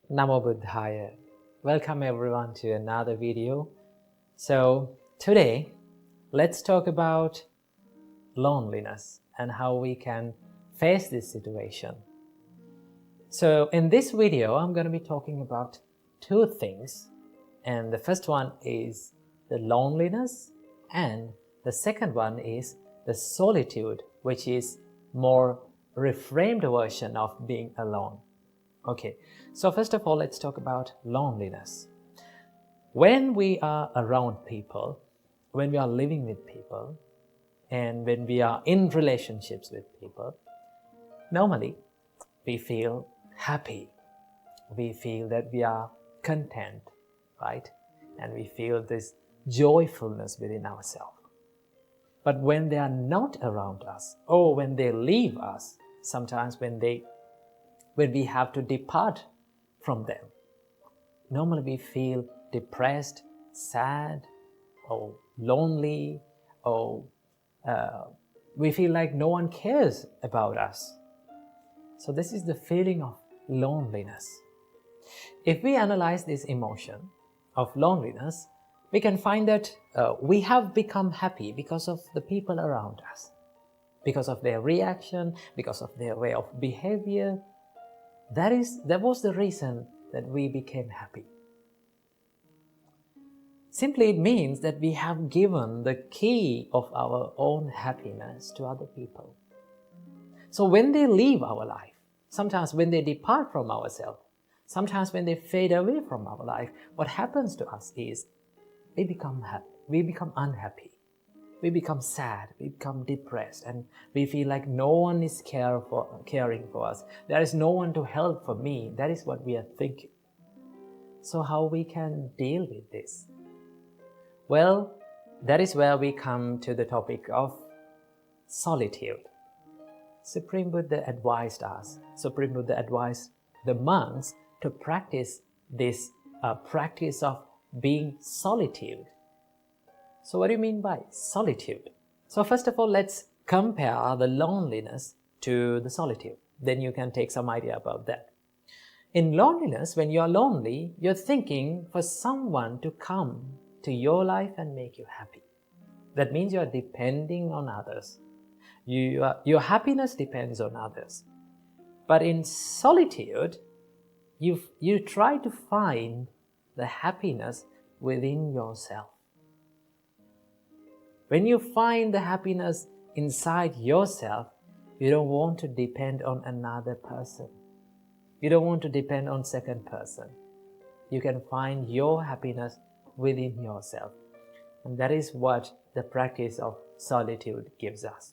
Namo Buddhaya. Welcome everyone to another video. So today, let's talk about loneliness and how we can face this situation. So in this video, I'm going to be talking about two things. And the first one is the loneliness, and the second one is the solitude, which is more reframed version of being alone. Okay, so first of all, let's talk about loneliness. When we are around people, when we are living with people, and when we are in relationships with people, normally we feel happy. We feel that we are content, right? And we feel this joyfulness within ourselves. But when they are not around us, or when they leave us, sometimes when we have to depart from them, normally we feel depressed, sad, or lonely, or we feel like no one cares about us. So this is the feeling of loneliness. If we analyze this emotion of loneliness, we can find that we have become happy because of the people around us, because of their reaction, because of their way of behavior. That was the reason that we became happy. Simply it means that we have given the key of our own happiness to other people. So when they leave our life, sometimes when they depart from ourselves, sometimes when they fade away from our life, what happens to us is we become unhappy. We become sad, we become depressed, and we feel like no one is caring for us. There is no one to help for me. That is what we are thinking. So how we can deal with this? Well, that is where we come to the topic of solitude. Supreme Buddha advised us, Supreme Buddha advised the monks to practice this practice of being solitude. So what do you mean by solitude? So first of all, let's compare the loneliness to the solitude. Then you can take some idea about that. In loneliness, when you're lonely, you're thinking for someone to come to your life and make you happy. That means you're depending on others. Your happiness depends on others. But in solitude, you try to find the happiness within yourself. When you find the happiness inside yourself, you don't want to depend on another person. You don't want to depend on second person. You can find your happiness within yourself. And that is what the practice of solitude gives us.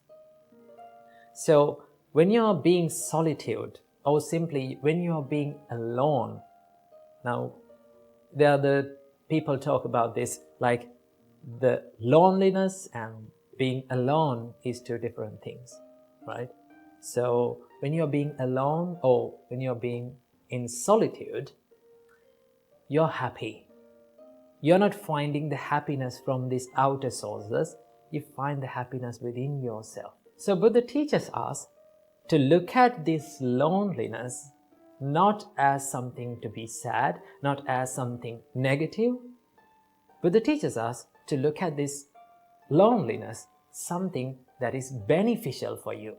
So when you are being solitude, or simply when you are being alone, now there are the people talk about this like the loneliness and being alone is two different things, right? So when you're being alone or when you're being in solitude, you're happy. You're not finding the happiness from these outer sources. You find the happiness within yourself. So Buddha teaches us to look at this loneliness not as something to be sad, not as something negative. Buddha teaches us to look at this loneliness something that is beneficial for you,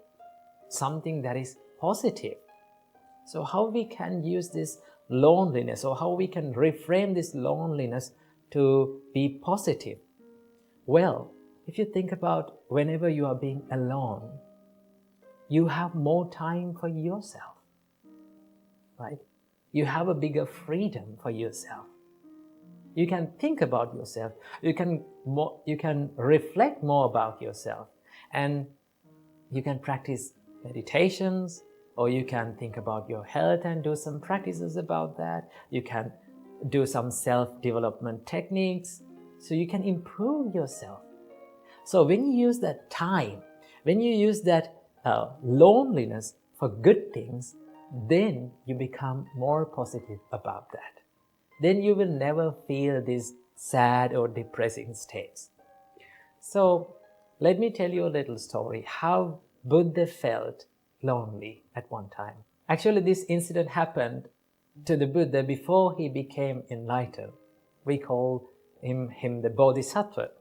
something that is positive. So how we can use this loneliness, or how we can reframe this loneliness to be positive? Well, if you think about whenever you are being alone, you have more time for yourself, right? You have a bigger freedom for yourself. You can think about yourself. You can reflect more about yourself, and you can practice meditations, or you can think about your health and do some practices about that. You can do some self-development techniques, so you can improve yourself. So when you use that time, when you use that loneliness for good things, then you become more positive about that. Then you will never feel these sad or depressing states. So let me tell you a little story how Buddha felt lonely at one time. Actually, this incident happened to the Buddha before he became enlightened. We call him the Bodhisattva.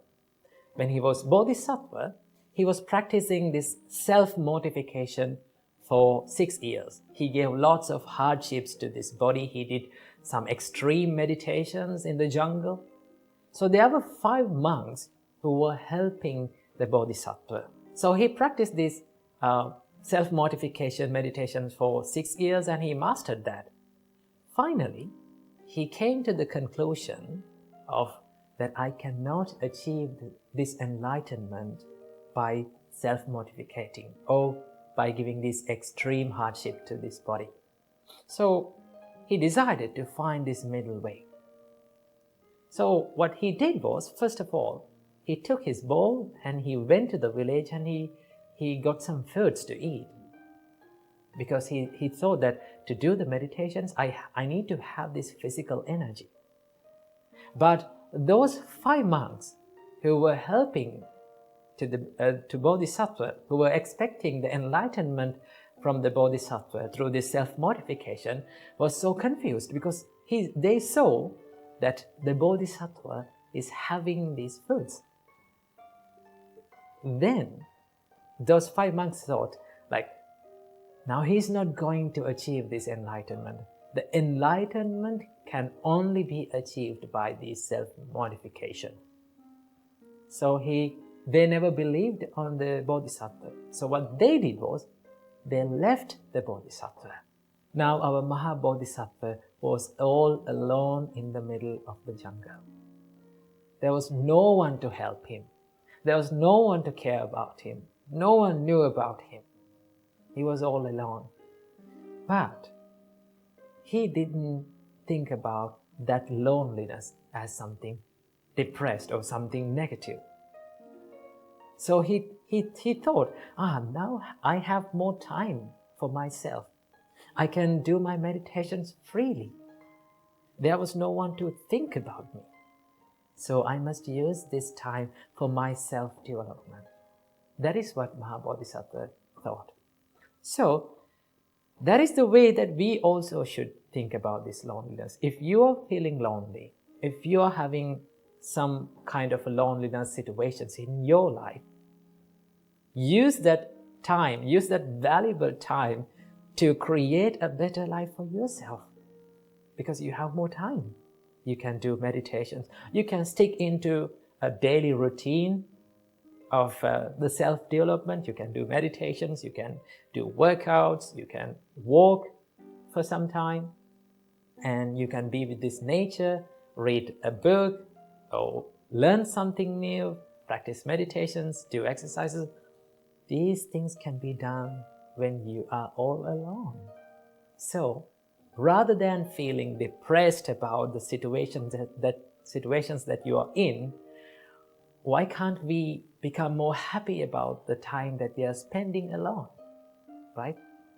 When he was Bodhisattva, he was practicing this self-mortification for 6 years. He gave lots of hardships to this body. He did some extreme meditations in the jungle. So there were 5 monks who were helping the Bodhisattva. So he practiced this self-mortification meditation for 6 years and he mastered that. Finally, he came to the conclusion of that I cannot achieve this enlightenment by self-mortificating or by giving this extreme hardship to this body. So he decided to find this middle way. So what he did was, first of all, he took his bowl and he went to the village and he got some foods to eat. Because he thought that to do the meditations, I need to have this physical energy. But those 5 monks who were helping to Bodhisattva, who were expecting the enlightenment from the Bodhisattva through this self-mortification, was so confused because they saw that the Bodhisattva is having these foods. Then those 5 monks thought, like, now he's not going to achieve this enlightenment. The enlightenment can only be achieved by this self-mortification. So they never believed on the Bodhisattva. So what they did was, they left the Bodhisattva. Now our Maha Bodhisattva was all alone in the middle of the jungle. There was no one to help him. There was no one to care about him. No one knew about him. He was all alone. But he didn't think about that loneliness as something depressed or something negative. So he thought, now I have more time for myself. I can do my meditations freely. There was no one to think about me. So I must use this time for my self-development. That is what Maha Bodhisattva thought. So that is the way that we also should think about this loneliness. If you are feeling lonely, if you are having some kind of a loneliness situations in your life, use that time, use that valuable time to create a better life for yourself. Because you have more time. You can do meditations. You can stick into a daily routine of the self-development. You can do meditations. You can do workouts. You can walk for some time. And you can be with this nature, read a book, or learn something new, practice meditations, do exercises. These things can be done when you are all alone. So, rather than feeling depressed about the situations that you are in, why can't we become more happy about the time that we are spending alone, right?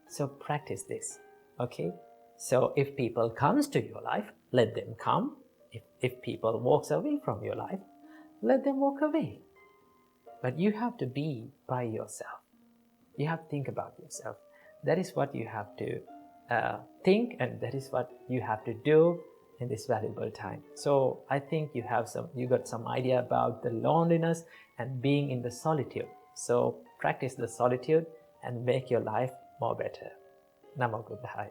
So practice this, okay? So if people comes to your life, let them come. If people walks away from your life, let them walk away. But you have to be by yourself. You have to think about yourself. That is what you have to think, and that is what you have to do in this valuable time. So I think you got some idea about the loneliness and being in the solitude. So practice the solitude and make your life more better. Namo Buddhaya.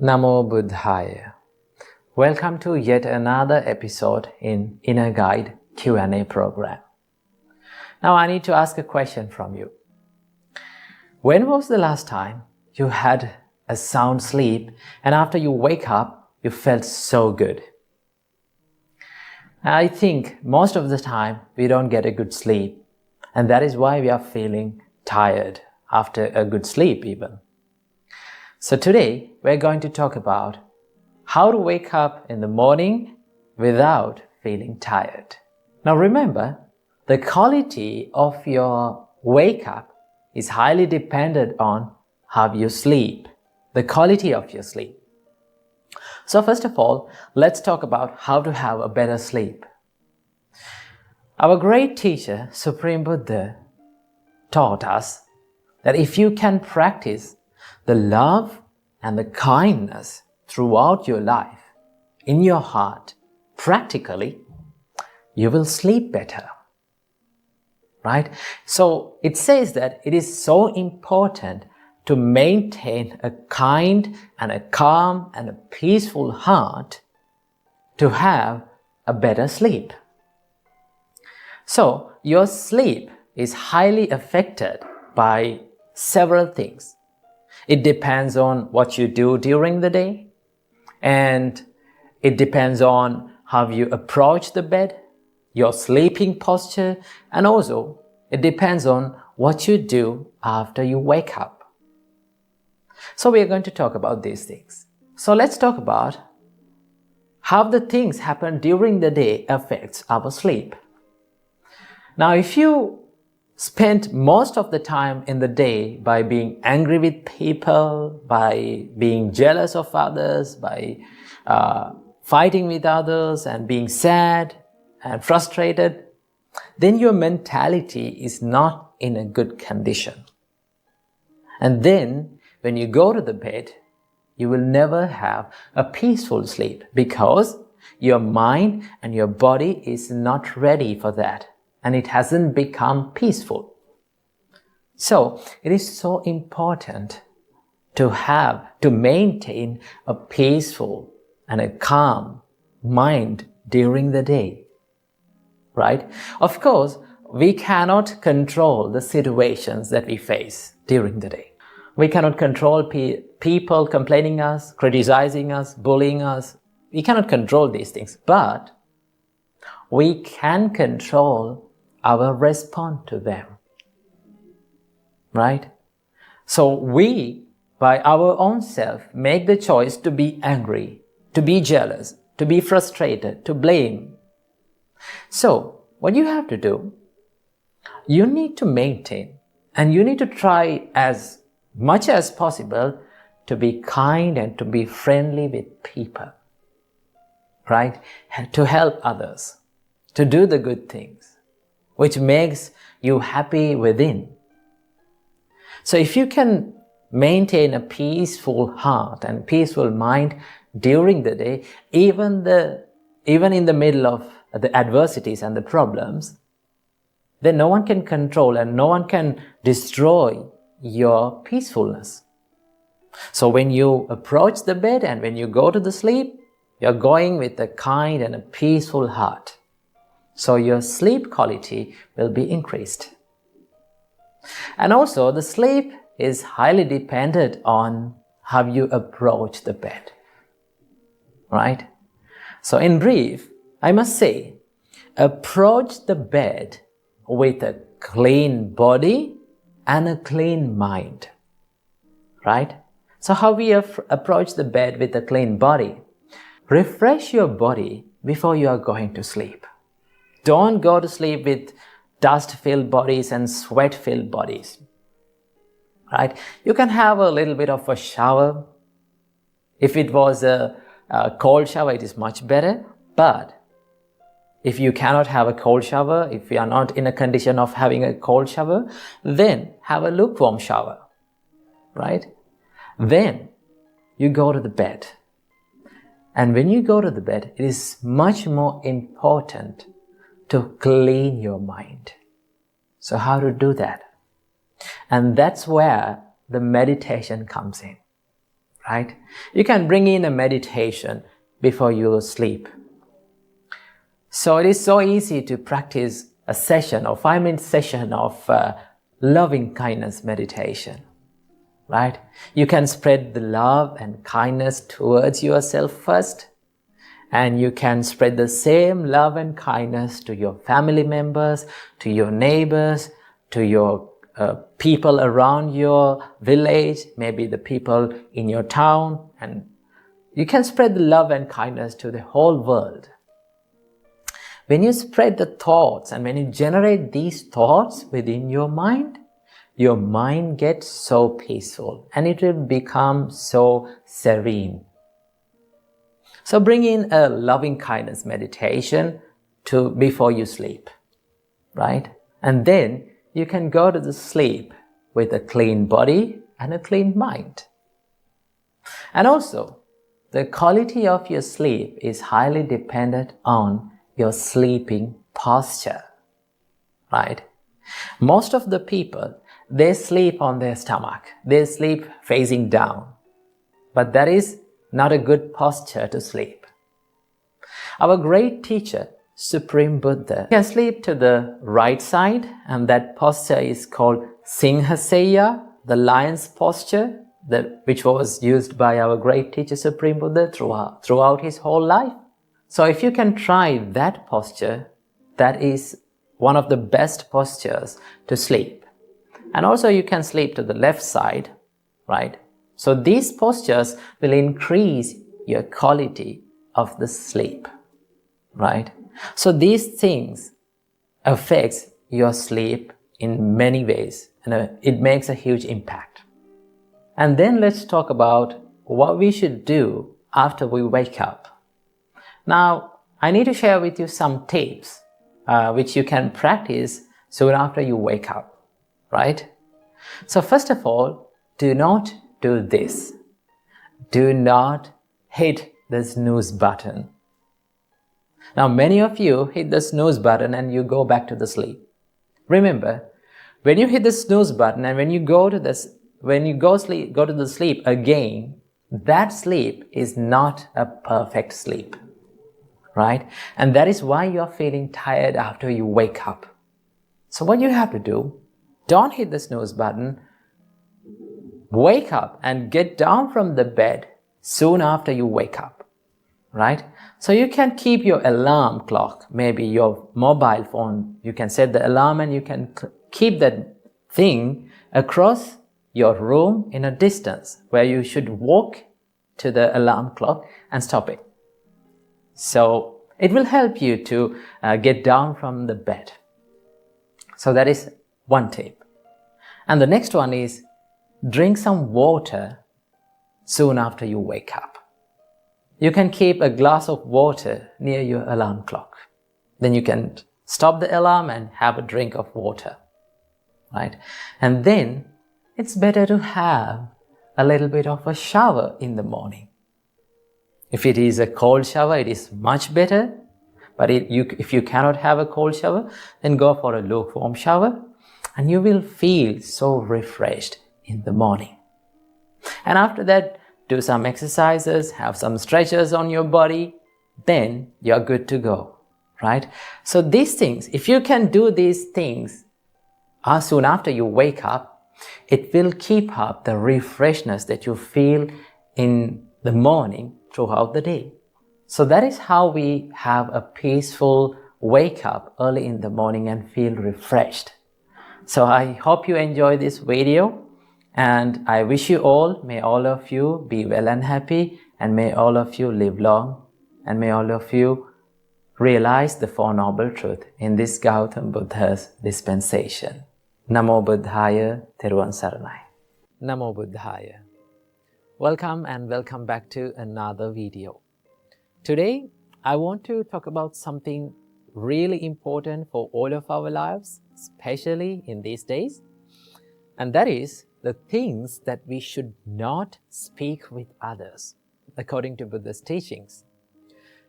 Namo Buddhaya. Welcome to yet another episode in Inner Guide Q&A program. Now I need to ask a question from you. When was the last time you had a sound sleep and after you wake up, you felt so good? I think most of the time we don't get a good sleep, and that is why we are feeling tired after a good sleep even. So today we're going to talk about how to wake up in the morning without feeling tired. Now remember, the quality of your wake up is highly dependent on how you sleep, the quality of your sleep. So first of all, let's talk about how to have a better sleep. Our great teacher, Supreme Buddha, taught us that if you can practice the love and the kindness throughout your life, in your heart, practically, you will sleep better. Right? So it says that it is so important to maintain a kind and a calm and a peaceful heart to have a better sleep. So your sleep is highly affected by several things. It depends on what you do during the day, and it depends on how you approach the bed, your sleeping posture, and also it depends on what you do after you wake up. So we are going to talk about these things. So let's talk about how the things happen during the day affects our sleep. Now, if you spend most of the time in the day by being angry with people, by being jealous of others, by fighting with others and being sad and frustrated, then your mentality is not in a good condition. And then when you go to the bed, you will never have a peaceful sleep because your mind and your body is not ready for that, and it hasn't become peaceful. So it is so important to maintain a peaceful and a calm mind during the day. Right? Of course, we cannot control the situations that we face during the day. We cannot control people complaining us, criticizing us, bullying us. We cannot control these things, but we can control our response to them. Right? So we, by our own self, make the choice to be angry, to be jealous, to be frustrated, to blame. So, what you have to do, you need to maintain and you need to try as much as possible to be kind and to be friendly with people, right? To help others, to do the good things, which makes you happy within. So if you can maintain a peaceful heart and peaceful mind during the day, even in the middle of the adversities and the problems, then no one can control and no one can destroy your peacefulness. So when you approach the bed and when you go to the sleep, you're going with a kind and a peaceful heart. So your sleep quality will be increased. And also the sleep is highly dependent on how you approach the bed. Right? So in brief, I must say, approach the bed with a clean body and a clean mind. Right? So how we approach the bed with a clean body? Refresh your body before you are going to sleep. Don't go to sleep with dust-filled bodies and sweat-filled bodies. Right? You can have a little bit of a shower. If it was a cold shower, it is much better. But if you cannot have a cold shower, if you are not in a condition of having a cold shower, then have a lukewarm shower. Right? Then you go to the bed. And when you go to the bed, it is much more important to clean your mind. So how to do that? And that's where the meditation comes in. Right? You can bring in a meditation before you sleep. So it is so easy to practice a session or 5-minute session of loving kindness meditation. Right? You can spread the love and kindness towards yourself first, and you can spread the same love and kindness to your family members, to your neighbors, to your people around your village, maybe the people in your town, and you can spread the love and kindness to the whole world. When you spread the thoughts and when you generate these thoughts within your mind gets so peaceful and it will become so serene. So bring in a loving kindness meditation before you sleep, right? And then you can go to the sleep with a clean body and a clean mind. And also, The quality of your sleep is highly dependent on your sleeping posture, right? Most of the people, they sleep on their stomach. They sleep facing down. But that is not a good posture to sleep. Our great teacher, Supreme Buddha, can sleep to the right side, and that posture is called Singhasaya, the lion's posture, which was used by our great teacher, Supreme Buddha, throughout his whole life. So if you can try that posture, that is one of the best postures to sleep. And also you can sleep to the left side, right? So these postures will increase your quality of the sleep, right? So these things affects your sleep in many ways, and it makes a huge impact. And then let's talk about what we should do after we wake up. Now, I need to share with you some tips which you can practice soon after you wake up, right? So first of all, do not do this. Do not hit the snooze button. Now, many of you hit the snooze button and you go back to the sleep. Remember, when you hit the snooze button and when you go to the sleep again, that sleep is not a perfect sleep, right? And that is why you are feeling tired after you wake up. So what you have to do, don't hit the snooze button. Wake up and get down from the bed soon after you wake up, right? So you can keep your alarm clock, maybe your mobile phone, you can set the alarm and you can keep that thing across your room in a distance where you should walk to the alarm clock and stop it. So it will help you to get down from the bed. So that is one tip. And the next one is drink some water soon after you wake up. You can keep a glass of water near your alarm clock. Then you can stop the alarm and have a drink of water, right? And then it's better to have a little bit of a shower in the morning. If it is a cold shower, it is much better. But if you cannot have a cold shower, then go for a lukewarm shower and you will feel so refreshed in the morning. And after that, do some exercises, have some stretches on your body, then you're good to go, right? So these things, if you can do these things soon after you wake up, it will keep up the refreshness that you feel in the morning throughout the day. So that is how we have a peaceful wake up early in the morning and feel refreshed. So I hope you enjoy this video. And I wish you all, may all of you be well and happy, and may all of you live long, and may all of you realize the Four Noble Truths in this Gautam Buddha's dispensation. Namo Buddhaya, Theruvan Saranai. Namo Buddhaya. Welcome and welcome back to another video. Today, I want to talk about something really important for all of our lives, especially in these days, and that is the things that we should not speak with others, according to Buddha's teachings.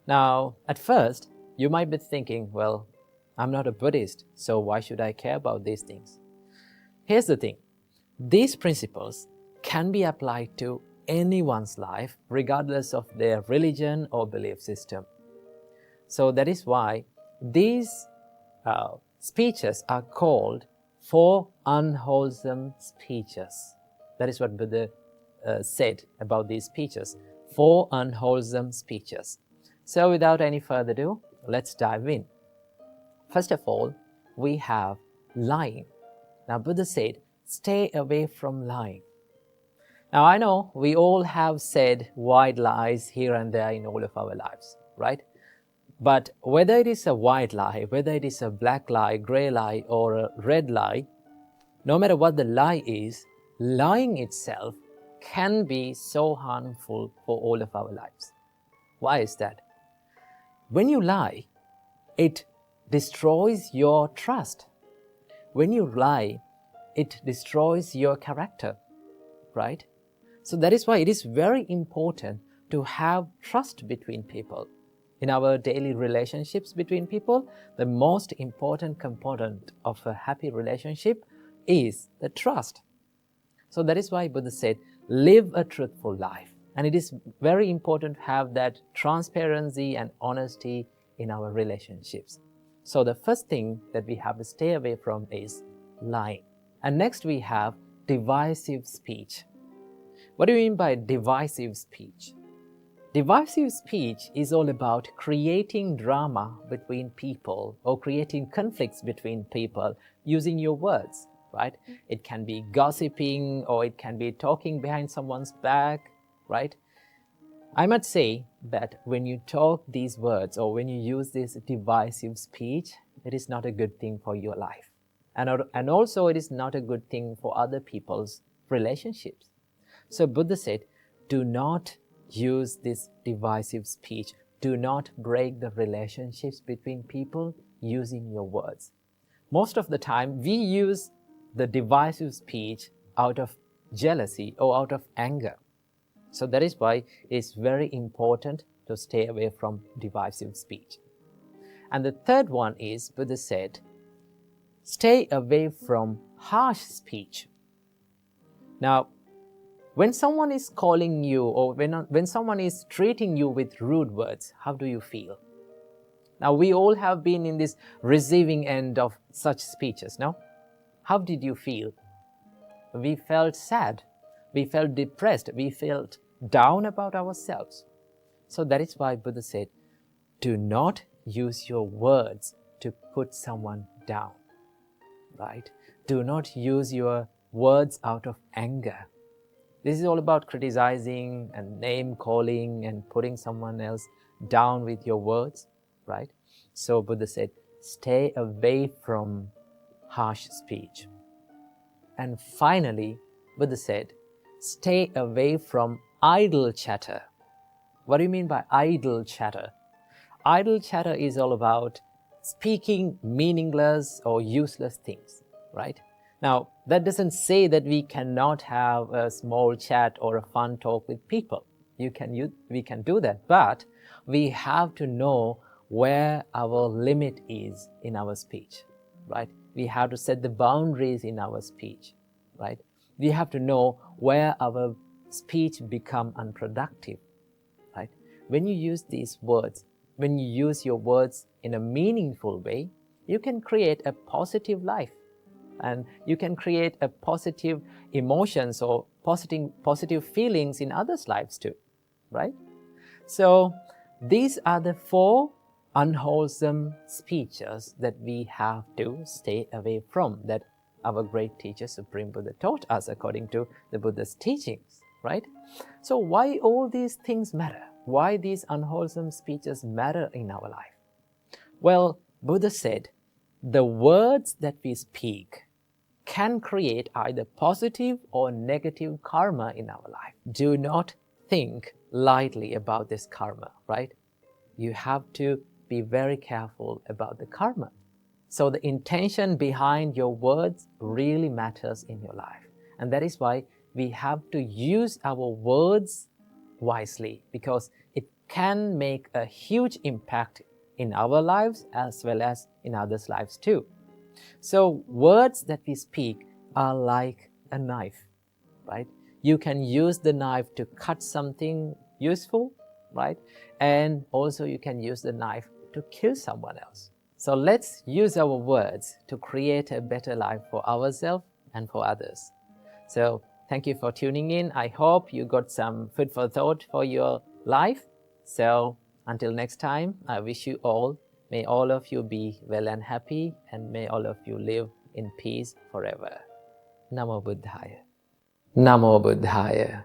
Now, at first, you might be thinking, well, I'm not a Buddhist, so why should I care about these things? Here's the thing. These principles can be applied to anyone's life, regardless of their religion or belief system. So that is why these speeches are called Four Unwholesome Speeches. That is what Buddha said about these speeches. Four unwholesome speeches. So without any further ado, let's dive in. First of all, we have lying. Now Buddha said, stay away from lying. Now I know we all have said white lies here and there in all of our lives, right? But whether it is a white lie, whether it is a black lie, gray lie, or a red lie, no matter what the lie is, lying itself can be so harmful for all of our lives. Why is that? When you lie, it destroys your trust. When you lie, it destroys your character, right? So that is why it is very important to have trust between people. In our daily relationships between people, the most important component of a happy relationship is the trust. So that is why Buddha said, live a truthful life. And it is very important to have that transparency and honesty in our relationships. So the first thing that we have to stay away from is lying. And next we have divisive speech. What do you mean by divisive speech? Divisive speech is all about creating drama between people or creating conflicts between people using your words, right? It can be gossiping or it can be talking behind someone's back, right? I must say that when you talk these words or when you use this divisive speech, it is not a good thing for your life. And also it is not a good thing for other people's relationships. So Buddha said, do not use this divisive speech. Do not break the relationships between people using your words. Most of the time, we use the divisive speech out of jealousy or out of anger. So that is why it's very important to stay away from divisive speech. And the third one is, Buddha said, stay away from harsh speech. Now, when someone is calling you or when someone is treating you with rude words, how do you feel? Now, we all have been in this receiving end of such speeches, no? How did you feel? We felt sad, we felt depressed, we felt down about ourselves. So that is why Buddha said, do not use your words to put someone down, right? Do not use your words out of anger. This is all about criticizing and name calling and putting someone else down with your words, right? So Buddha said, stay away from harsh speech. And finally, Buddha said, stay away from idle chatter. What do you mean by idle chatter? Idle chatter is all about speaking meaningless or useless things, right? Now, that doesn't say that we cannot have a small chat or a fun talk with people. We can do that, but we have to know where our limit is in our speech, right? We have to set the boundaries in our speech, right? We have to know where our speech become unproductive, right? When you use these words, when you use your words in a meaningful way, you can create a positive life. And you can create a positive emotions or positive feelings in others' lives too, right? So these are the 4 unwholesome speeches that we have to stay away from, that our great teacher Supreme Buddha taught us according to the Buddha's teachings, right? So why all these things matter? Why these unwholesome speeches matter in our life? Well, Buddha said, the words that we speak can create either positive or negative karma in our life. Do not think lightly about this karma, right? You have to be very careful about the karma. So the intention behind your words really matters in your life. And that is why we have to use our words wisely, because it can make a huge impact in our lives as well as in others' lives too. So words that we speak are like a knife, right? You can use the knife to cut something useful, right? And also you can use the knife to kill someone else. So let's use our words to create a better life for ourselves and for others. So thank you for tuning in. I hope you got some food for thought for your life. So until next time, I wish you all, may all of you be well and happy, and may all of you live in peace forever. Namo Buddhaya. Namo Buddhaya.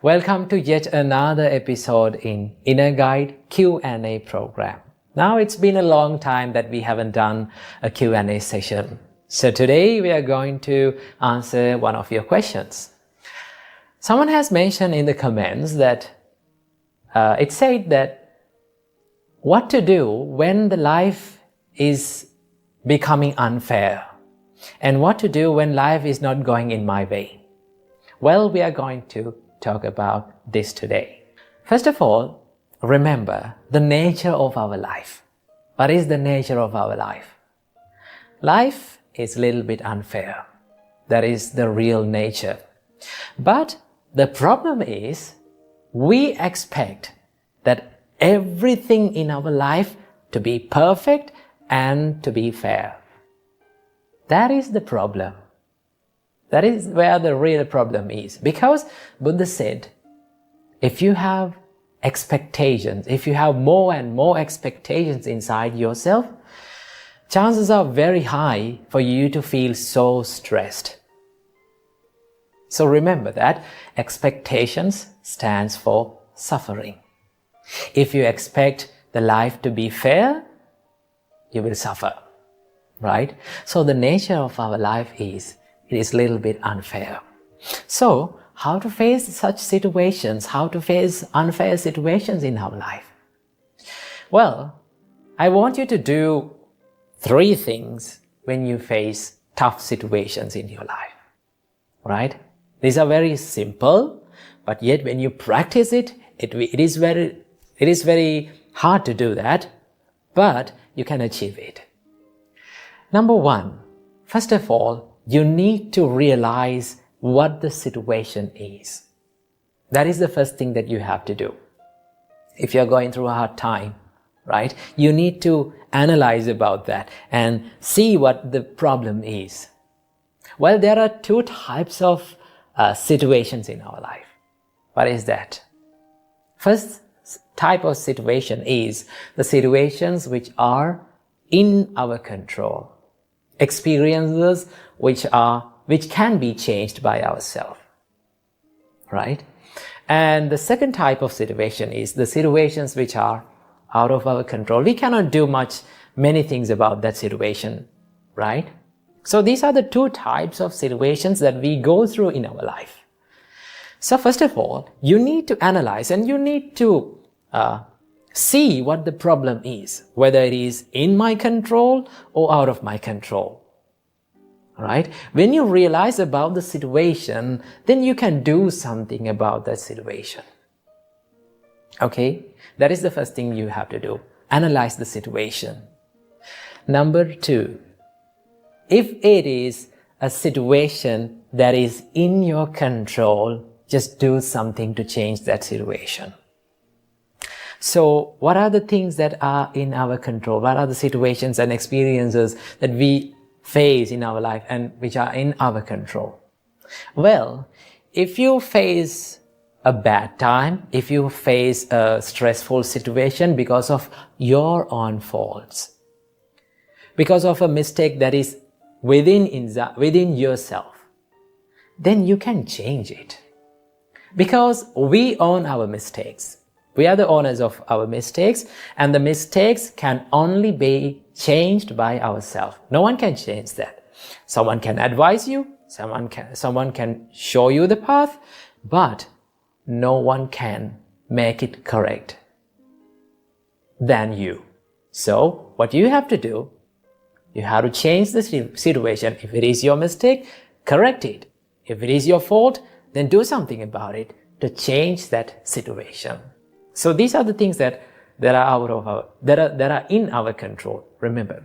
Welcome to yet another episode in Inner Guide Q&A program. Now it's been a long time that we haven't done a Q&A session. So today we are going to answer one of your questions. Someone has mentioned in the comments that it said that what to do when the life is becoming unfair, and what to do when life is not going in my way. Well, we are going to talk about this today. First of all, remember the nature of our life. What is the nature of our life? Life is a little bit unfair. That is the real nature. But the problem is, we expect that everything in our life to be perfect and to be fair. That is the problem. That is where the real problem is. Because Buddha said, if you have expectations, if you have more and more expectations inside yourself, chances are very high for you to feel so stressed. So remember that expectations stands for suffering. If you expect the life to be fair, you will suffer, right? So the nature of our life is, it is a little bit unfair. So how to face such situations, how to face unfair situations in our life? Well, I want you to do 3 things when you face tough situations in your life, right? These are very simple, but yet when you practice it, it is very hard to do that, but you can achieve it. Number 1, first of all, you need to realize what the situation is. That is the first thing that you have to do. If you're going through a hard time, right, you need to analyze about that and see what the problem is. Well, there are 2 types of situations in our life. What is that? First type of situation is the situations which are in our control. Experiences which can be changed by ourselves, right? And the second type of situation is the situations which are out of our control. We cannot do many things about that situation, right? So these are the 2 types of situations that we go through in our life. So first of all, you need to analyze and you need to see what the problem is, whether it is in my control or out of my control. Right? When you realize about the situation, then you can do something about that situation. Okay? That is the first thing you have to do. Analyze the situation. Number 2, if it is a situation that is in your control, just do something to change that situation. So, what are the things that are in our control? What are the situations and experiences that we face in our life and which are in our control? Well, if you face a bad time, if you face a stressful situation because of your own faults, because of a mistake that is within yourself, then you can change it. Because we own our mistakes. We are the owners of our mistakes, and the mistakes can only be changed by ourselves. No one can change that. Someone can advise you, someone can show you the path, but no one can make it correct than you. So, what you have to do, you have to change the situation. If it is your mistake, correct it. If it is your fault, then do something about it to change that situation. So these are the things that are in our control. Remember.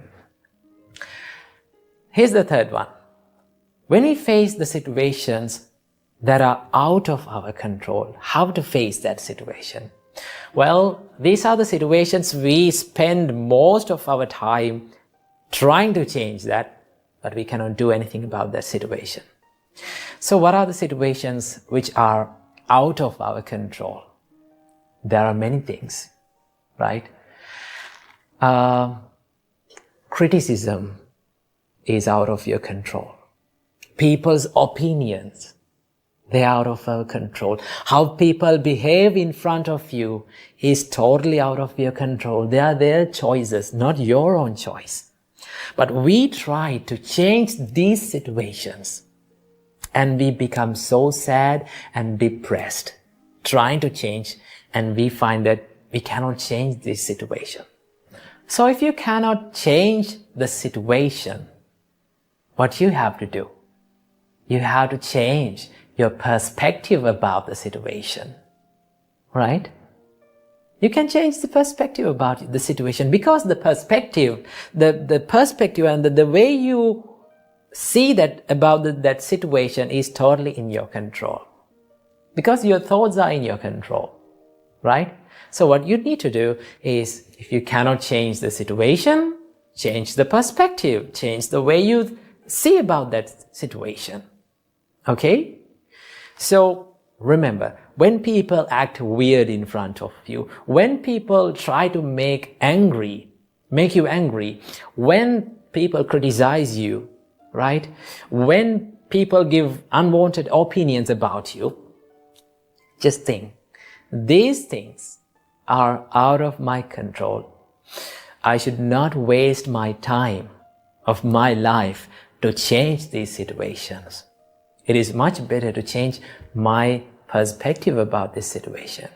Here's the third one. When we face the situations that are out of our control, how to face that situation? Well, these are the situations we spend most of our time trying to change that, but we cannot do anything about that situation. So what are the situations which are out of our control? There are many things, right? Criticism is out of your control. People's opinions, they are out of our control. How people behave in front of you is totally out of your control. They are their choices, not your own choice. But we try to change these situations and we become so sad and depressed trying to change, and we find that we cannot change this situation. So if you cannot change the situation, what you have to do? You have to change your perspective about the situation, right? You can change the perspective about the situation, because the perspective and the way you see that about that situation is totally in your control. Because your thoughts are in your control, right? So what you need to do is, if you cannot change the situation, change the perspective, change the way you see about that situation. Okay? So remember, when people act weird in front of you, when people try to make you angry, when people criticize you, right? When people give unwanted opinions about you, just think, these things are out of my control. I should not waste my time of my life to change these situations. It is much better to change my perspective about this situation.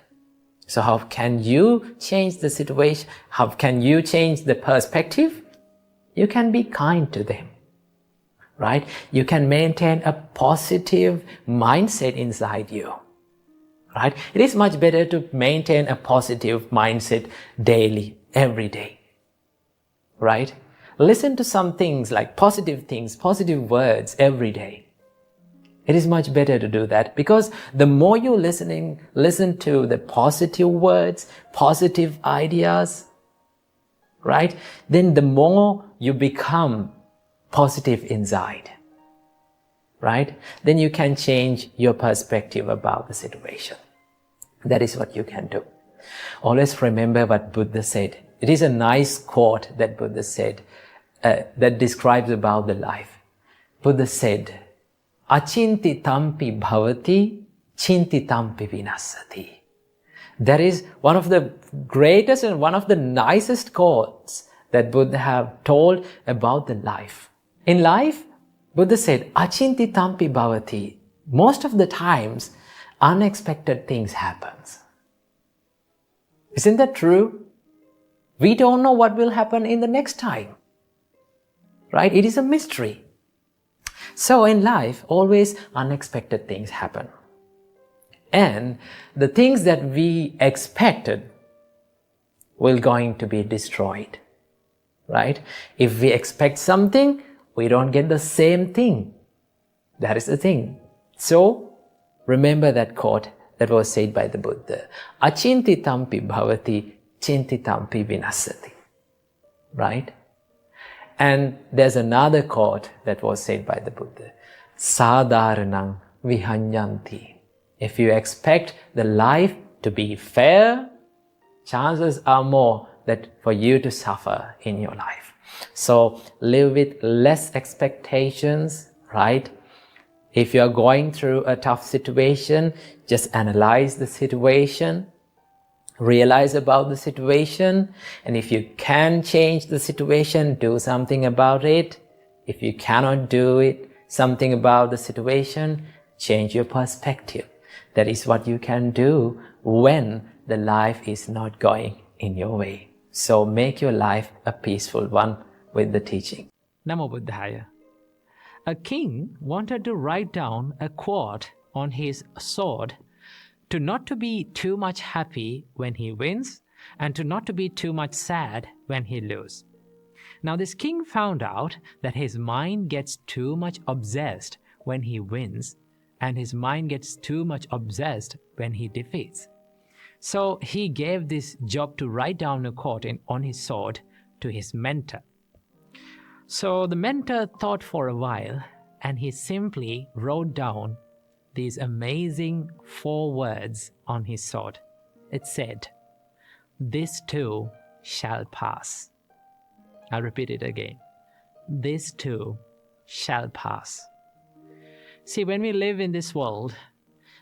So how can you change the situation? How can you change the perspective? You can be kind to them, right? You can maintain a positive mindset inside you, right? It is much better to maintain a positive mindset daily, every day, right? Listen to some things like positive things, positive words every day. It is much better to do that, because the more you listen to the positive words, positive ideas, right? Then the more you become positive inside, right? Then you can change your perspective about the situation. That is what you can do. Always remember what Buddha said. It is a nice quote that Buddha said that describes about the life. Buddha said, "Achinti tampi bhavati, chinti tampi vinasati." That is one of the greatest and one of the nicest quotes that Buddha have told about the life. In life, Buddha said, "Achinti tampi bhavati." Most of the times, unexpected things happen. Isn't that true? We don't know what will happen in the next time, right? It is a mystery. So in life, always unexpected things happen. And the things that we expected will going to be destroyed, right? If we expect something, we don't get the same thing. That is the thing. So remember that quote that was said by the Buddha. Achinti tampi bhavati, chinti tampi vinasati. Right? And there's another quote that was said by the Buddha. Sadharanang vihanyanti. If you expect the life to be fair, chances are more that for you to suffer in your life. So live with less expectations, right? If you're going through a tough situation, just analyze the situation, realize about the situation, and if you can change the situation, do something about it. If you cannot do something about the situation, change your perspective. That is what you can do when the life is not going in your way. So make your life a peaceful one with the teaching. Namo Buddhaya. A king wanted to write down a quote on his sword to not to be too much happy when he wins and to not to be too much sad when he loses. Now this king found out that his mind gets too much obsessed when he wins and his mind gets too much obsessed when he defeats. So he gave this job to write down a quote on his sword to his mentor. So the mentor thought for a while and he simply wrote down these amazing 4 words on his sword. It said, "This too shall pass." I'll repeat it again. This too shall pass. See, when we live in this world,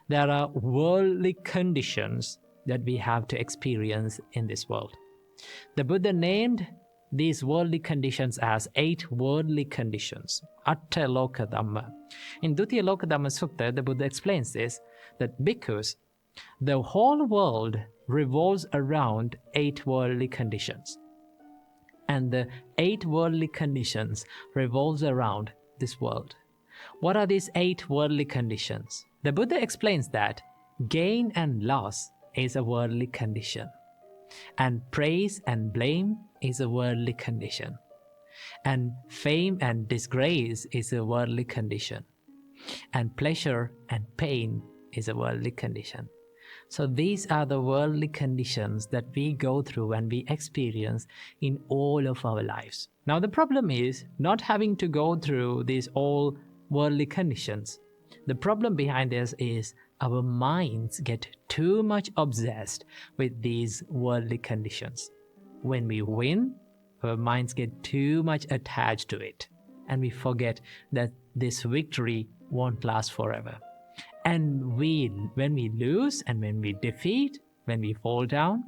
there are worldly conditions that we have to experience in this world. The Buddha named these worldly conditions as 8 worldly conditions, Atta Loka Dhamma. In Dutiya Loka Dhamma Sutta, the Buddha explains this, that because the whole world revolves around 8 worldly conditions. And the 8 worldly conditions revolves around this world. What are these 8 worldly conditions? The Buddha explains that gain and loss is a worldly condition. And praise and blame is a worldly condition. And fame and disgrace is a worldly condition. And pleasure and pain is a worldly condition. So these are the worldly conditions that we go through and we experience in all of our lives. Now the problem is not having to go through these all worldly conditions. The problem behind this is our minds get too much obsessed with these worldly conditions. When we win, our minds get too much attached to it, and we forget that this victory won't last forever. And when we lose and when we defeat, when we fall down,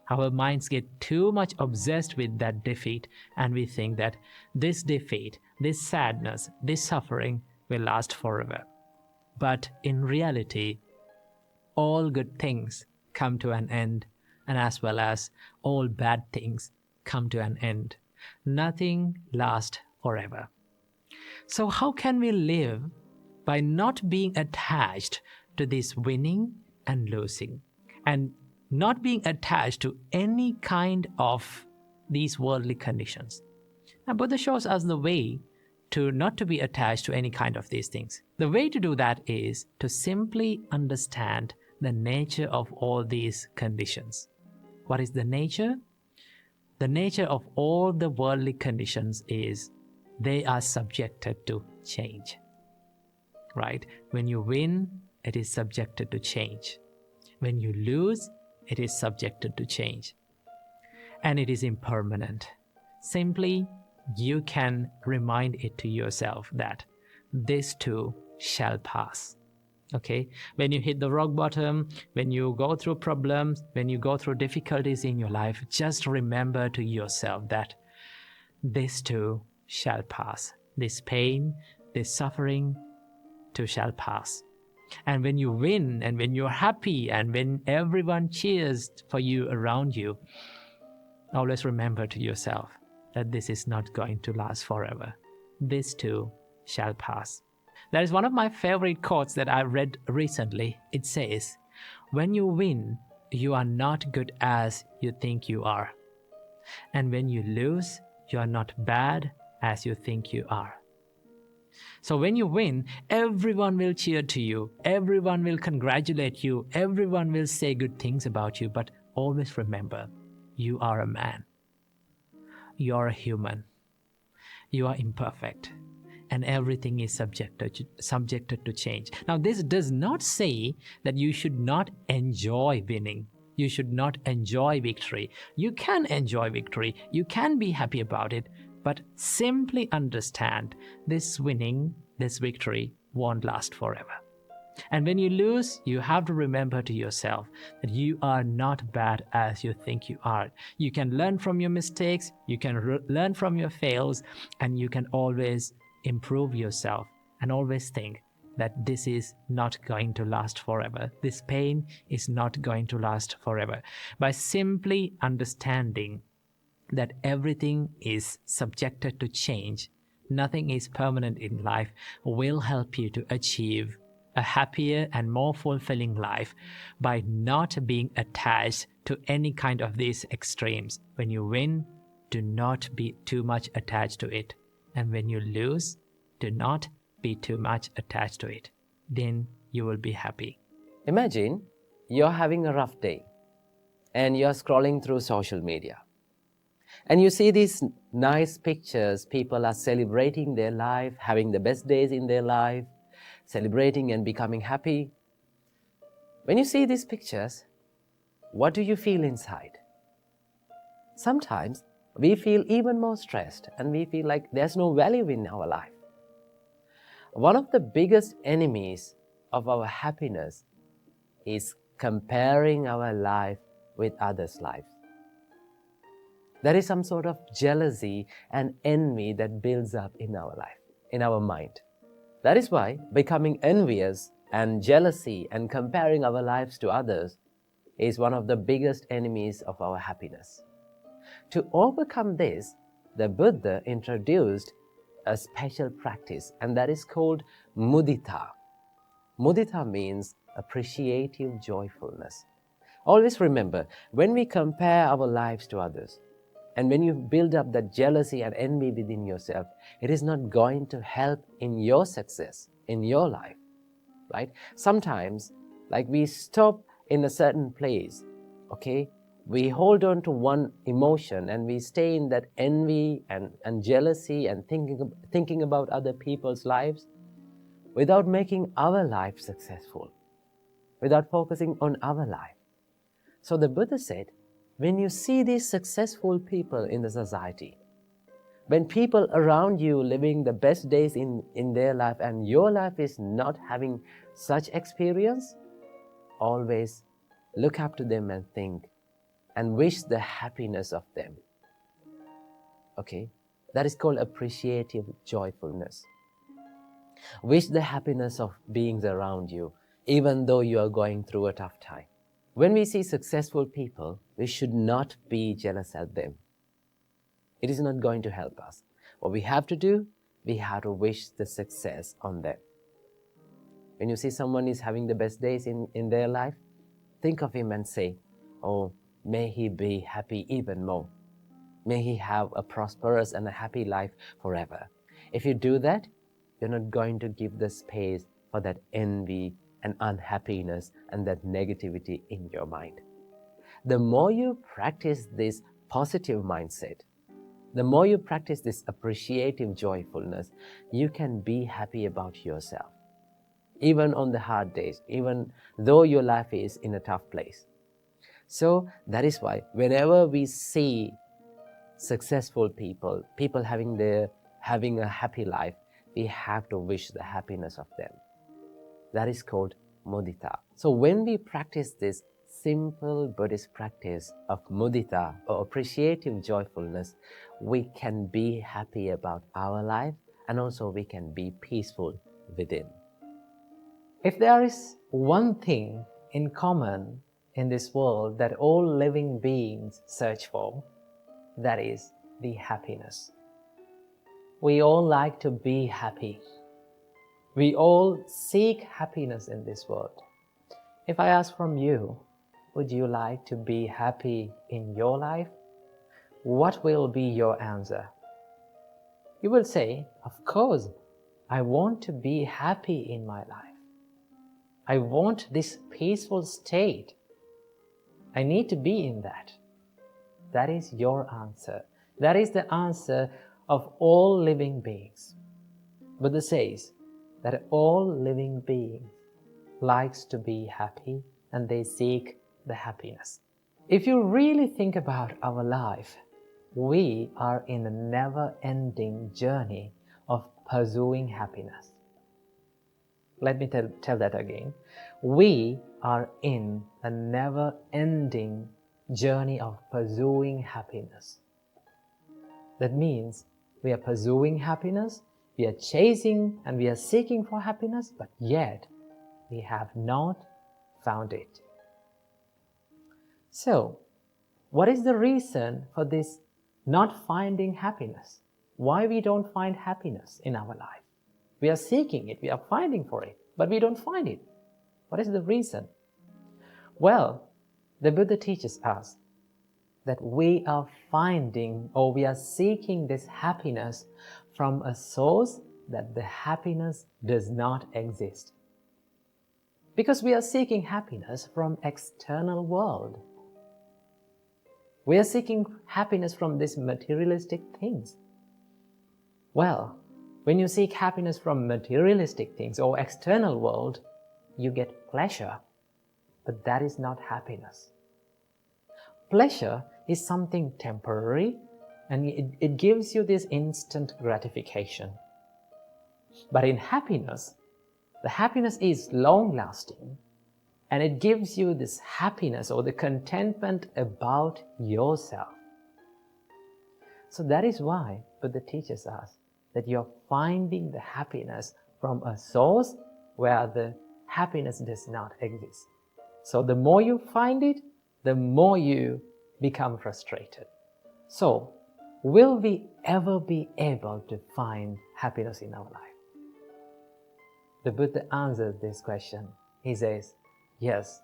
our minds get too much obsessed with that defeat, and we think that this defeat, this sadness, this suffering will last forever. But in reality, all good things come to an end, and as well as all bad things come to an end. Nothing lasts forever. So how can we live by not being attached to this winning and losing, and not being attached to any kind of these worldly conditions? Now Buddha shows us the way to not to be attached to any kind of these things. The way to do that is to simply understand the nature of all these conditions. What is the nature? The nature of all the worldly conditions is they are subjected to change. Right? When you win, it is subjected to change. When you lose, it is subjected to change. And it is impermanent. Simply, you can remind it to yourself that this too shall pass. Okay? When you hit the rock bottom, when you go through problems, when you go through difficulties in your life, just remember to yourself that this too shall pass. This pain, this suffering too shall pass. And when you win, and when you're happy, and when everyone cheers for you around you, always remember to yourself that this is not going to last forever. This too shall pass. That is one of my favorite quotes that I read recently. It says, when you win, you are not good as you think you are. And when you lose, you are not bad as you think you are. So when you win, everyone will cheer to you, everyone will congratulate you, everyone will say good things about you, but always remember, you are a man. You are a human. You are imperfect. And everything is subjected to change. Now, this does not say that you should not enjoy winning. You should not enjoy victory. You can enjoy victory. You can be happy about it. But simply understand this winning, this victory won't last forever. And when you lose, you have to remember to yourself that you are not bad as you think you are. You can learn from your mistakes, you can learn from your fails, and you can always improve yourself and always think that this is not going to last forever. This pain is not going to last forever. By simply understanding that everything is subjected to change, nothing is permanent in life, will help you to achieve a happier and more fulfilling life by not being attached to any kind of these extremes. When you win, do not be too much attached to it. And when you lose, do not be too much attached to it. Then you will be happy. Imagine you're having a rough day and you're scrolling through social media. And you see these nice pictures, people are celebrating their life, having the best days in their life, celebrating and becoming happy. When you see these pictures, what do you feel inside? Sometimes we feel even more stressed and we feel like there's no value in our life. One of the biggest enemies of our happiness is comparing our life with others' lives. There is some sort of jealousy and envy that builds up in our life, in our mind. That is why becoming envious and jealousy and comparing our lives to others is one of the biggest enemies of our happiness. To overcome this, the Buddha introduced a special practice, and that is called mudita. Mudita means appreciative joyfulness. Always remember, when we compare our lives to others, and when you build up that jealousy and envy within yourself, it is not going to help in your success, in your life, right? Sometimes, like we stop in a certain place, okay? We hold on to one emotion and we stay in that envy and jealousy and thinking about other people's lives without making our life successful, without focusing on our life. So the Buddha said, when you see these successful people in the society, when people around you living the best days in their life and your life is not having such experience, always look up to them and think and wish the happiness of them. Okay? That is called appreciative joyfulness. Wish the happiness of beings around you, even though you are going through a tough time. When we see successful people, we should not be jealous at them. It is not going to help us. What we have to do, we have to wish the success on them. When you see someone is having the best days in their life, think of him and say, oh, may he be happy even more. May he have a prosperous and a happy life forever. If you do that, you're not going to give the space for that envy and unhappiness and that negativity in your mind. The more you practice this positive mindset, the more you practice this appreciative joyfulness, you can be happy about yourself. Even on the hard days, even though your life is in a tough place. So that is why whenever we see successful people, people having a happy life, we have to wish the happiness of them. That is called mudita. So when we practice this simple Buddhist practice of mudita or appreciative joyfulness, we can be happy about our life and also we can be peaceful within. If there is one thing in common in this world that all living beings search for, that is the happiness. We all like to be happy. We all seek happiness in this world. If I ask from you, would you like to be happy in your life? What will be your answer? You will say, of course, I want to be happy in my life. I want this peaceful state. I need to be in that. That is your answer. That is the answer of all living beings. Buddha says that all living beings likes to be happy and they seek the happiness. If you really think about our life, we are in a never-ending journey of pursuing happiness. Let me tell that again. We are in a never-ending journey of pursuing happiness. That means we are pursuing happiness, we are chasing and we are seeking for happiness, but yet we have not found it. So, what is the reason for this not finding happiness? Why we don't find happiness in our life? We are seeking it, we are finding for it, but we don't find it. What is the reason? Well, the Buddha teaches us that we are finding or we are seeking this happiness from a source that the happiness does not exist. Because we are seeking happiness from external world. We are seeking happiness from these materialistic things. Well, when you seek happiness from materialistic things or external world, you get pleasure, but that is not happiness. Pleasure is something temporary and it gives you this instant gratification. But in happiness, the happiness is long-lasting and it gives you this happiness or the contentment about yourself. So that is why Buddha teaches us that you're finding the happiness from a source where the happiness does not exist. So the more you find it, the more you become frustrated. So, will we ever be able to find happiness in our life? The Buddha answers this question. He says, yes,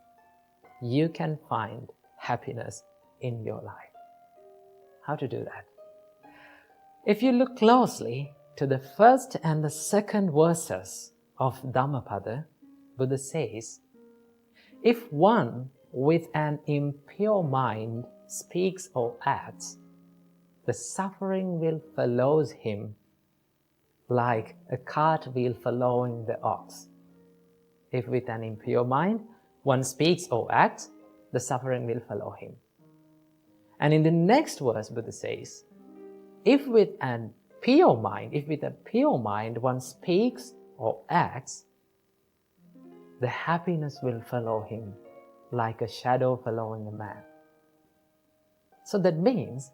you can find happiness in your life. How to do that? If you look closely to the first and the second verses of Dhammapada, Buddha says, if one with an impure mind speaks or acts, the suffering will follow him like a cart wheel following the ox. If with an impure mind one speaks or acts, the suffering will follow him. And in the next verse, Buddha says, if with a pure mind one speaks or acts, the happiness will follow him like a shadow following a man. So that means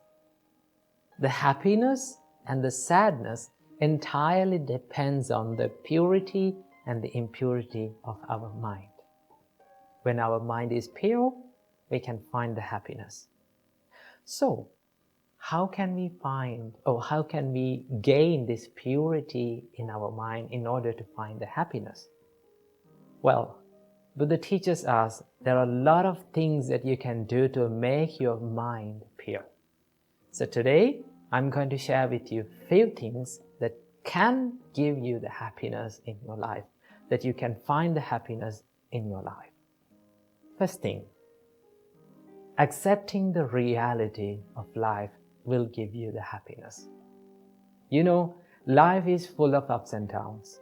the happiness and the sadness entirely depends on the purity and the impurity of our mind. When our mind is pure, we can find the happiness. So, how can we gain this purity in our mind in order to find the happiness? Well, Buddha teaches us there are a lot of things that you can do to make your mind pure. So today, I'm going to share with you a few things that can give you the happiness in your life, that you can find the happiness in your life. First thing, accepting the reality of life will give you the happiness. You know, life is full of ups and downs.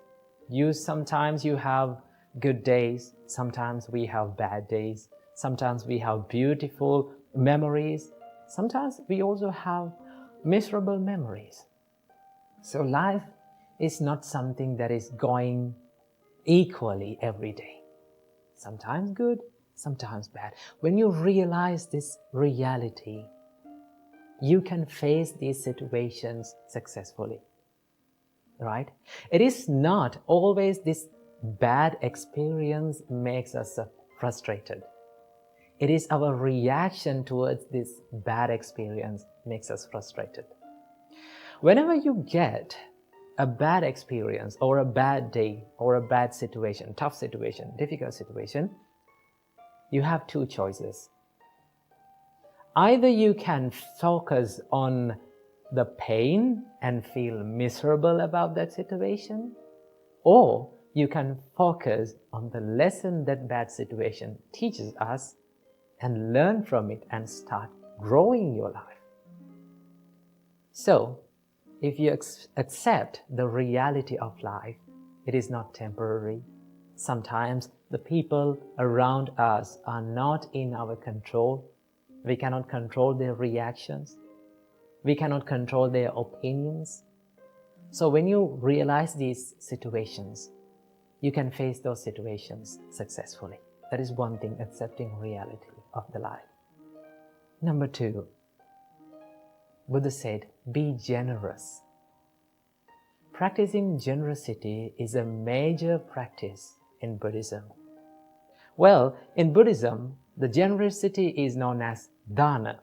Sometimes you have good days, sometimes we have bad days, sometimes we have beautiful memories, sometimes we also have miserable memories. So life is not something that is going equally every day. Sometimes good, sometimes bad. When you realize this reality, you can face these situations successfully, right? It is not always this bad experience makes us frustrated. It is our reaction towards this bad experience makes us frustrated. Whenever you get a bad experience or a bad day or a bad situation, tough situation, difficult situation, you have two choices. Either you can focus on the pain and feel miserable about that situation, or you can focus on the lesson that bad situation teaches us and learn from it and start growing your life. So, if you accept the reality of life, it is not temporary. Sometimes the people around us are not in our control. We cannot control their reactions. We cannot control their opinions. So when you realize these situations, you can face those situations successfully. That is one thing, accepting reality of the life. Number two, Buddha said, be generous. Practicing generosity is a major practice in Buddhism. Well, in Buddhism, the generosity is known as dana.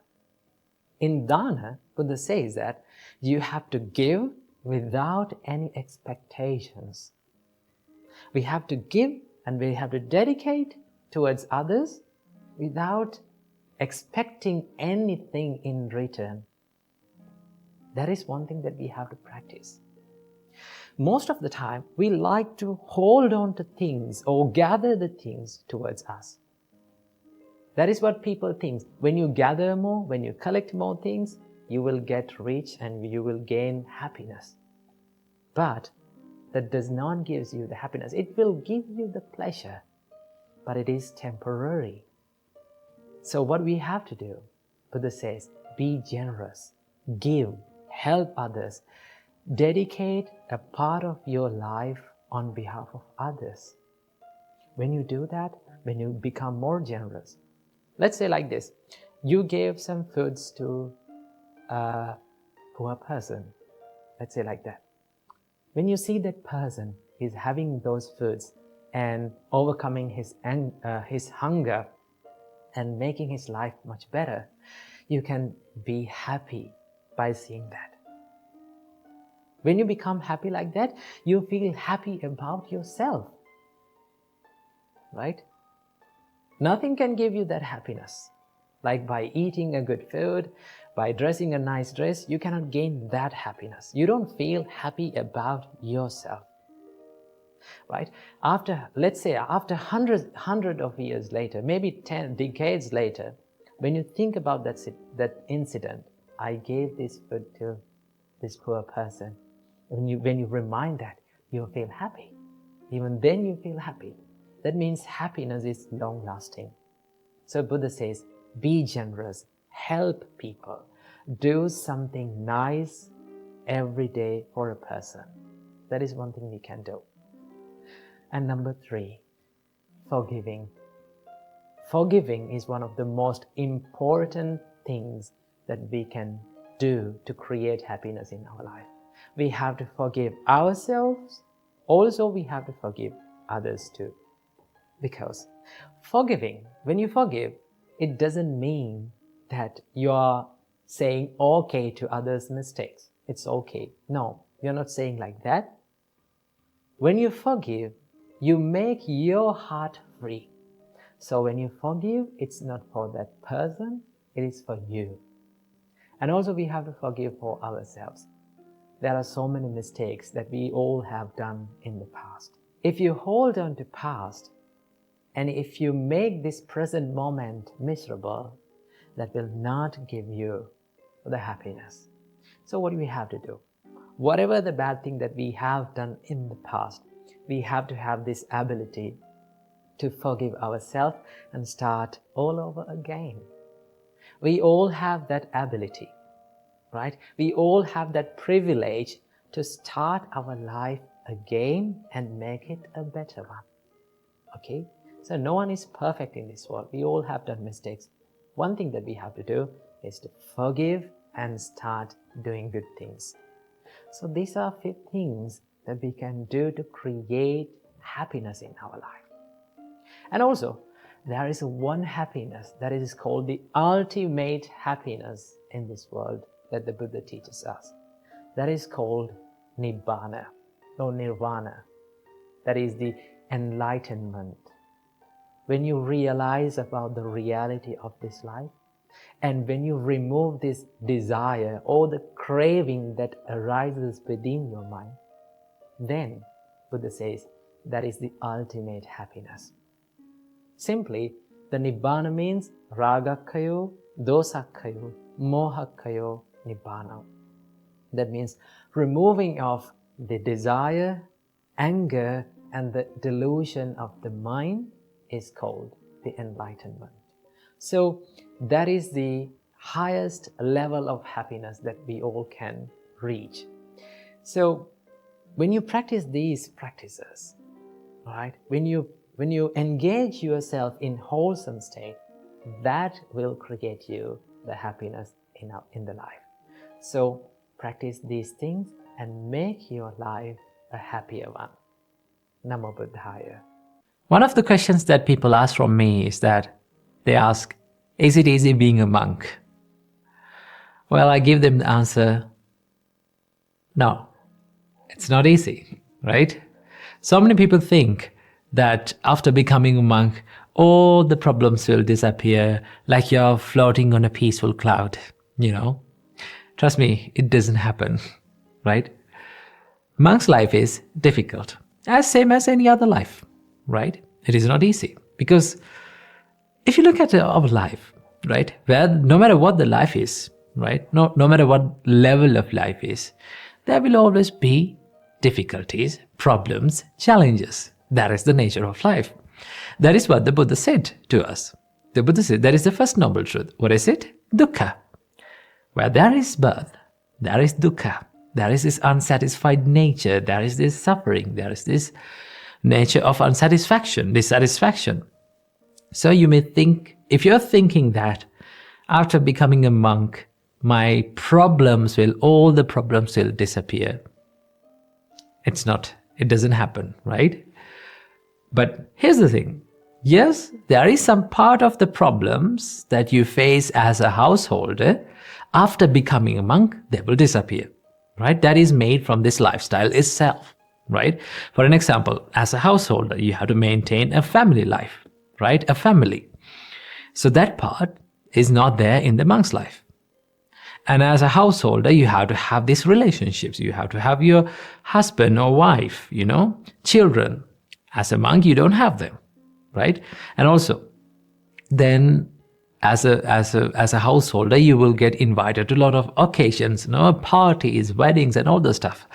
In dana, Buddha says that you have to give without any expectations. We have to give and we have to dedicate towards others without expecting anything in return. That is one thing that we have to practice. Most of the time, we like to hold on to things or gather the things towards us. That is what people think. When you gather more, when you collect more things, you will get rich and you will gain happiness. But that does not give you the happiness. It will give you the pleasure, but it is temporary. So what we have to do, Buddha says, be generous, give, help others, dedicate a part of your life on behalf of others. When you do that, when you become more generous, let's say like this, you gave some foods to a poor person, let's say like that. When you see that person is having those foods and overcoming his hunger and making his life much better, you can be happy by seeing that. When you become happy like that, you feel happy about yourself, right? Nothing can give you that happiness. Like by eating a good food, by dressing a nice dress, you cannot gain that happiness. You don't feel happy about yourself. Right? Let's say after hundred of years later, maybe 10 decades later, when you think about that incident, I gave this food to this poor person. When you remind that, you feel happy. Even then you feel happy. That means happiness is long-lasting. So Buddha says, be generous, help people, do something nice every day for a person. That is one thing we can do. And number 3, forgiving. Forgiving is one of the most important things that we can do to create happiness in our life. We have to forgive ourselves. Also, we have to forgive others too. Because forgiving, when you forgive, it doesn't mean that you are saying okay to others' mistakes. It's okay. No, you're not saying like that. When you forgive, you make your heart free. So when you forgive, it's not for that person, it is for you. And also we have to forgive for ourselves. There are so many mistakes that we all have done in the past. If you hold on to past, and if you make this present moment miserable, that will not give you the happiness. So what do we have to do? Whatever the bad thing that we have done in the past, we have to have this ability to forgive ourselves and start all over again. We all have that ability, right? We all have that privilege to start our life again and make it a better one. Okay? So no one is perfect in this world. We all have done mistakes. One thing that we have to do is to forgive and start doing good things. So these are 5 things that we can do to create happiness in our life. And also, there is one happiness that is called the ultimate happiness in this world that the Buddha teaches us. That is called Nibbana or Nirvana. That is the enlightenment. When you realize about the reality of this life, and when you remove this desire or the craving that arises within your mind, then Buddha says that is the ultimate happiness. Simply, the Nibbana means Ragakkayo, Dosakkayo, Mohakkayo, Nibbana. That means removing of the desire, anger, and the delusion of the mind is called the enlightenment. So that is the highest level of happiness that we all can reach. So when you practice these practices, right, when you engage yourself in wholesome state, that will create you the happiness in the life. So practice these things and make your life a happier one. Namo Buddhaya. One of the questions that people ask from me is that they ask, is it easy being a monk? Well, I give them the answer, no, it's not easy, right? So many people think that after becoming a monk, all the problems will disappear like you're floating on a peaceful cloud, Trust me, it doesn't happen, right? Monk's life is difficult, as same as any other life, right? It is not easy because if you look at our life, right, where no matter what the life is, right, no matter what level of life is, there will always be difficulties, problems, challenges. That is the nature of life. That is what the Buddha said to us. The Buddha said that is the first noble truth. What is it? Dukkha. Where there is birth, there is dukkha. There is this unsatisfied nature. There is this suffering. There is this nature of unsatisfaction, dissatisfaction. So you may think, if you're thinking that after becoming a monk, all the problems will disappear. It's not. It doesn't happen, right? But here's the thing. Yes, there is some part of the problems that you face as a householder. After becoming a monk, they will disappear, right? That is made from this lifestyle itself, right? For an example, as a householder, you have to maintain a family life, right? A family. So that part is not there in the monk's life. And as a householder, you have to have these relationships. You have to have your husband or wife, children. As a monk, you don't have them, right? And also, then as a householder, you will get invited to a lot of occasions, parties, weddings, and all the stuff.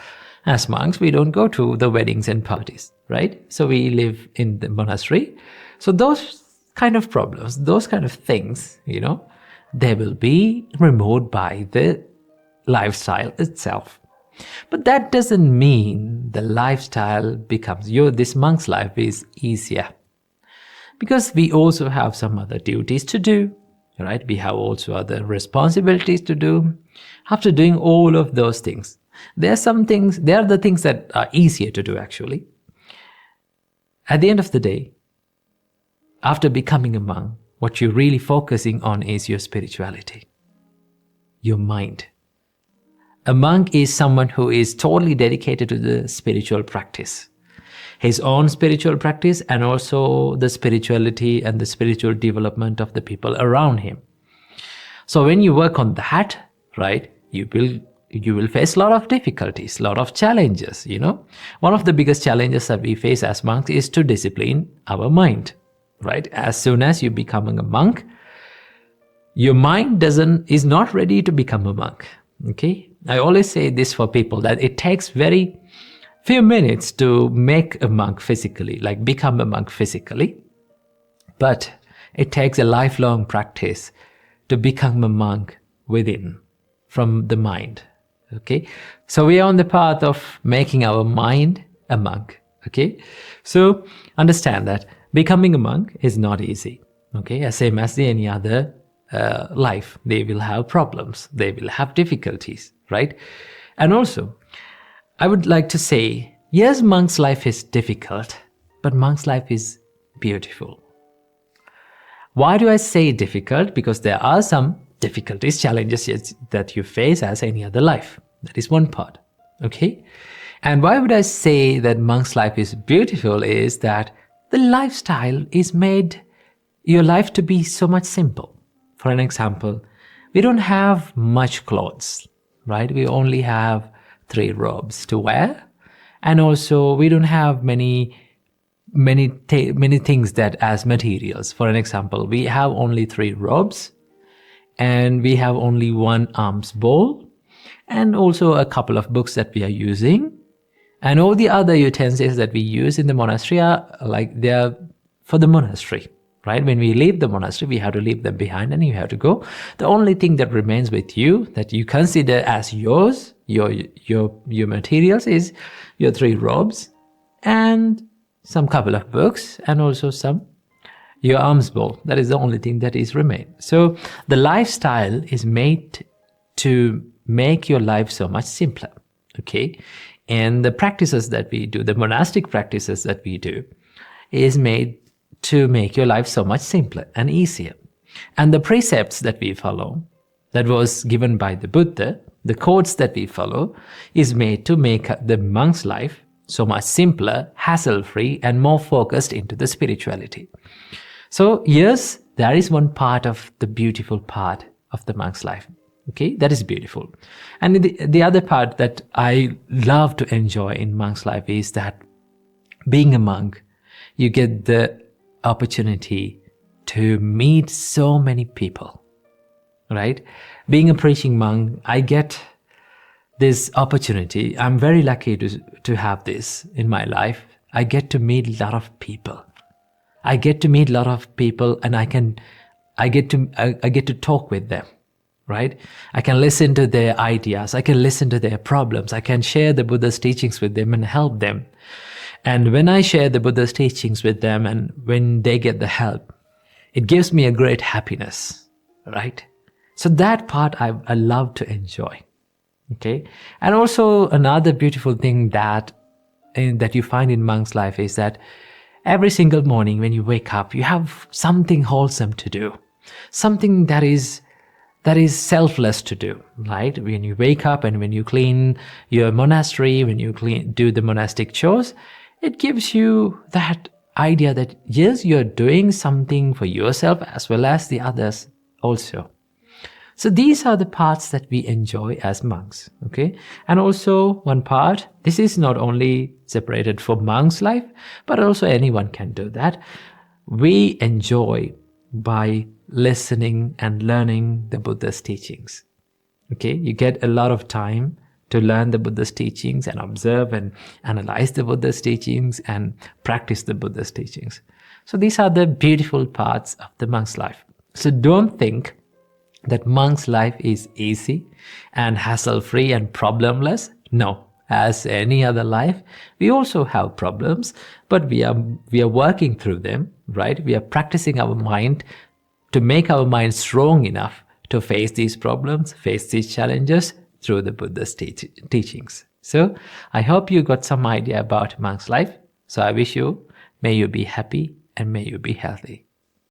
As monks, we don't go to the weddings and parties, right? So we live in the monastery. So those kind of problems, those kind of things, they will be removed by the lifestyle itself. But that doesn't mean the lifestyle becomes this monk's life is easier. Because we also have some other duties to do, right? We have also other responsibilities to do. After doing all of those things, there are the things that are easier to do actually. At the end of the day, after becoming a monk, what you're really focusing on is your spirituality, your mind. A monk is someone who is totally dedicated to the spiritual practice, his own spiritual practice, and also the spirituality and the spiritual development of the people around him. So when you work on that, right, you will face a lot of difficulties, a lot of challenges, One of the biggest challenges that we face as monks is to discipline our mind, right? As soon as you become a monk, your mind is not ready to become a monk, okay? I always say this for people, that it takes very few minutes to make a monk physically, like become a monk physically. But it takes a lifelong practice to become a monk within, from the mind, okay? So we are on the path of making our mind a monk, okay? So understand that becoming a monk is not easy, okay? Same as any other life. They will have problems. They will have difficulties, right? And also, I would like to say, yes, monk's life is difficult, but monk's life is beautiful. Why do I say difficult? Because there are some difficulties, challenges that you face as any other life. That is one part, okay? And why would I say that monk's life is beautiful is that the lifestyle is made your life to be so much simple. For an example, we don't have much clothes, right? We only have 3 robes to wear. And also we don't have many things that as materials. For an example, we have only 3 robes, and we have only 1 alms bowl, and also a couple of books that we are using. And all the other utensils that we use in the monastery are they are for the monastery, right? When we leave the monastery, we have to leave them behind and you have to go. The only thing that remains with you that you consider as yours, your materials, is your 3 robes and some couple of books, and also your alms bowl. That is the only thing that is remain. So the lifestyle is made to make your life so much simpler, okay? And the practices that we do, the monastic practices that we do, is made to make your life so much simpler and easier. And the precepts that we follow, that was given by the Buddha, the codes that we follow, is made to make the monk's life so much simpler, hassle-free, and more focused into the spirituality. So yes, there is one part of the beautiful part of the monk's life. Okay, that is beautiful. And the other part that I love to enjoy in monk's life is that being a monk, you get the opportunity to meet so many people, right? Being a preaching monk, I get this opportunity. I'm very lucky to have this in my life. I get to meet a lot of people. I get to meet a lot of people, and I get to talk with them, right? I can listen to their ideas. I can listen to their problems. I can share the Buddha's teachings with them and help them. And when I share the Buddha's teachings with them and when they get the help, it gives me a great happiness, right? So that part I love to enjoy, okay? And also another beautiful thing that you find in monk's life is that every single morning when you wake up, you have something wholesome to do, something that is selfless to do, right? When you wake up and when you clean your monastery, when you do the monastic chores, it gives you that idea that yes, you're doing something for yourself as well as the others also. So these are the parts that we enjoy as monks, okay? And also one part, this is not only separated for monks' life, but also anyone can do that. We enjoy by listening and learning the Buddha's teachings. Okay, you get a lot of time to learn the Buddha's teachings and observe and analyze the Buddha's teachings and practice the Buddha's teachings. So these are the beautiful parts of the monk's life. So don't think that monk's life is easy and hassle-free and problemless. No, as any other life, we also have problems, but we are working through them, right? We are practicing our mind to make our mind strong enough to face these problems, face these challenges through the Buddha's teachings. So I hope you got some idea about monk's life. So I wish you, may you be happy and may you be healthy.